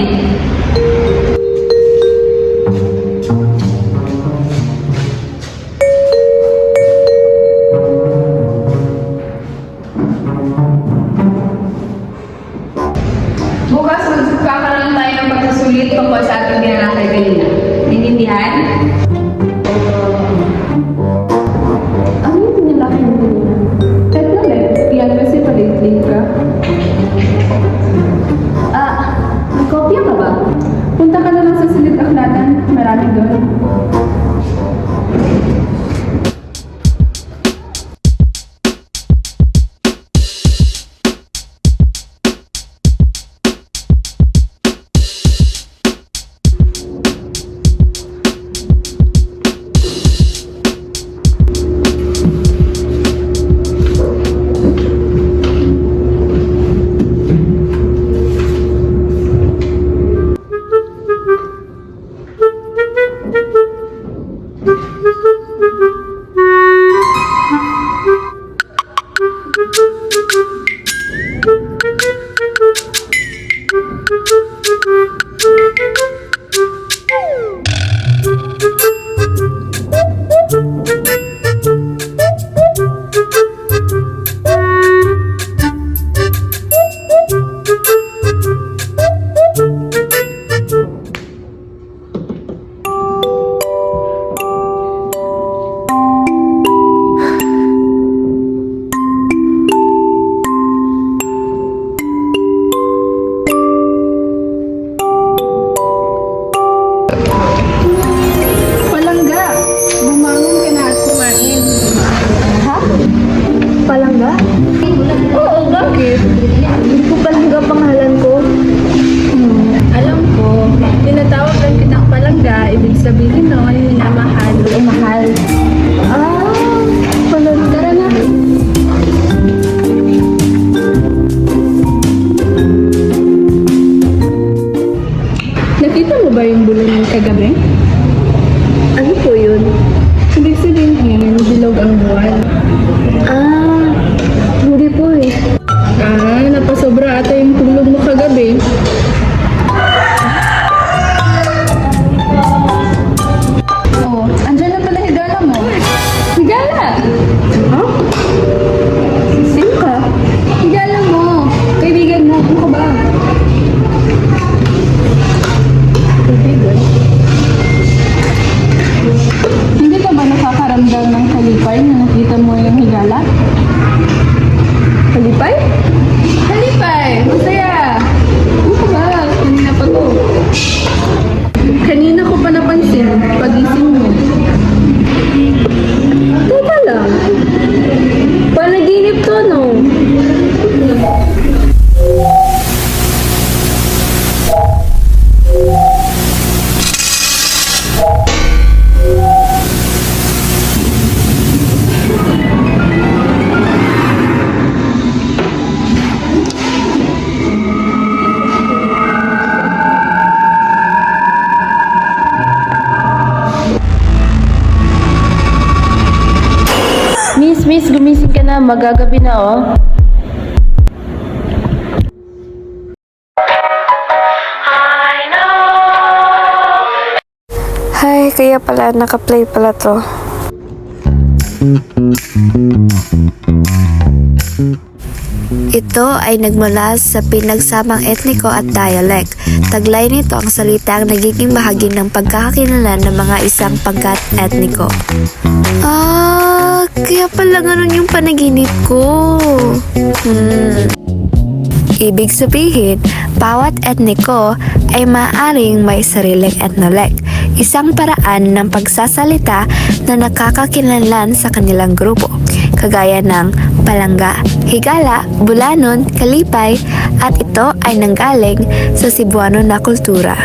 namin. Bukas magkakaroon tayo ng pagsusulit tungkol sa ating ginanakay kanina. Naintindihan? Ano yung pinalaki mo kanina? Kahit na yan kasi palate-late ka. May kopya ka ba? Punta ka na lang sa silid akhlatan. Marami doon. Palangga! Bumangon ka na at kumain. Ha? Palangga? Oo, bakit? Hindi ko palangga pangalan ko. Alam ko, tinatawag lang kitang palangga, ibig sabihin nun, minamahal o mahal. Palangga. Tara na. Nakita mo ba yung bulong ng kagabi? Ano po yun? Ibig sabihin, bilog ang buwan. Hindi po eh. Napasobra ata yung tulog mo kagabi. Oo, andyan na pala higala mo. Higala? Ha? Sino ka? Higala mo. Kaibigan mo. Ano ka ba? Kaibigan? Hindi ka ba nakakaramdam ng kalipay na nakita mo yung higala? Kalipay? Kalipay! Masaya! Ano ka ba? Kanina pa to. Kanina ko pa napansin, pagising mo. Teka lang. Panaginip to, no? Miss, gumising ka na. Magagabi na, oh. Hi, kaya pala naka-play pala to. Ito ay nagmula sa pinagsamang etniko at dialect. Taglay nito ang salitang nagiging bahagi ng pagkakakilanlan ng mga isang pangkat etniko. Kaya pala ganun yung panaginip ko. Ibig sabihin, bawat etniko ay maaaring may sariling etnolek, isang paraan ng pagsasalita na nakakakilanlan sa kanilang grupo, kagaya ng palangga, higala, bulanon, kalipay, at ito ay nanggaling sa Cebuano na kultura.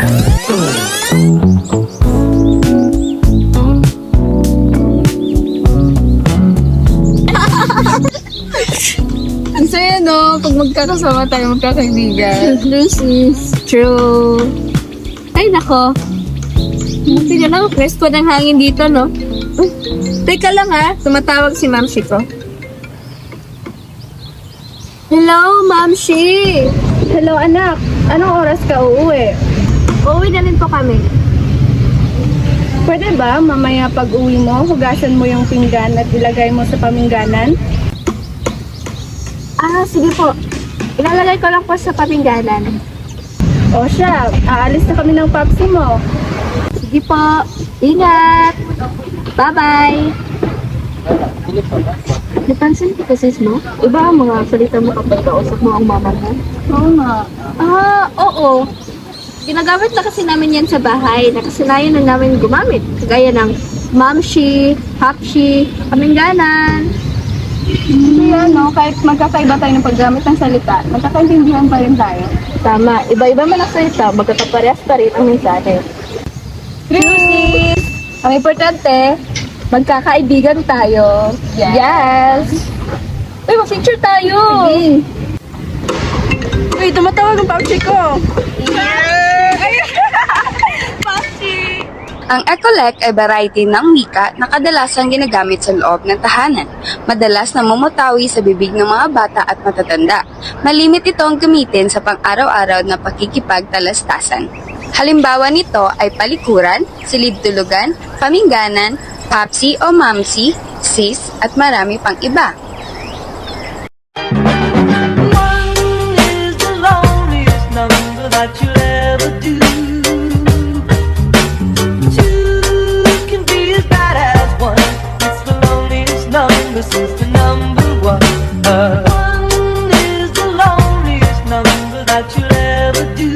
Ang saya, no? Pag magkakasama tayo, magkakaibigan. This is true. Ay, nako. Buti na lang, presko ng hangin dito, no? Teka lang, ha? Tumatawag si Ma'am Shi ko. Hello, Ma'am Shi. Hello anak, anong oras ka uuwi? Uuwi na rin po kami. Pwede ba mamaya pag uwi mo, hugasan mo yung pinggan at ilagay mo sa pamingganan? Sige po. Ilalagay ko lang po sa papingganan. O siya, aalis na kami ng papsi mo. Sige po. Ingat! Bye-bye! Napansin ko kasi mo? Iba ang mga salita mo kapag kausap mo ang mama mo? Oo nga. Oo. Ginagamit na kasi namin yan sa bahay. Nakasanayan na namin gumamit. Kagaya ng mamshi, hapshi, kamingganan. Kaya no, kahit magkakaiba tayo ng paggamit ng salita, magkakaintindihan pa rin tayo. Tama. Iba-iba man ang salita, magkakaparehas pa rin ang mensahe. Trusis! Ang importante, magkakaibigan tayo. Yes! Uy, mag-picture tayo! Sige. Uy, tumatawag ang papsi ko! Ang Ecolec ay variety ng wika na kadalasang ginagamit sa loob ng tahanan. Madalas na mumutawi sa bibig ng mga bata at matatanda. Malimit itong gamitin sa pang-araw-araw na pakikipagtalastasan. Halimbawa nito ay palikuran, silid-tulugan, pamingganan, papsi o mamsi, sis at marami pang iba. One is the loneliest number that you'll ever do. Two can be as bad as one. It's the loneliest number since the number one. One is the loneliest number that you'll ever do.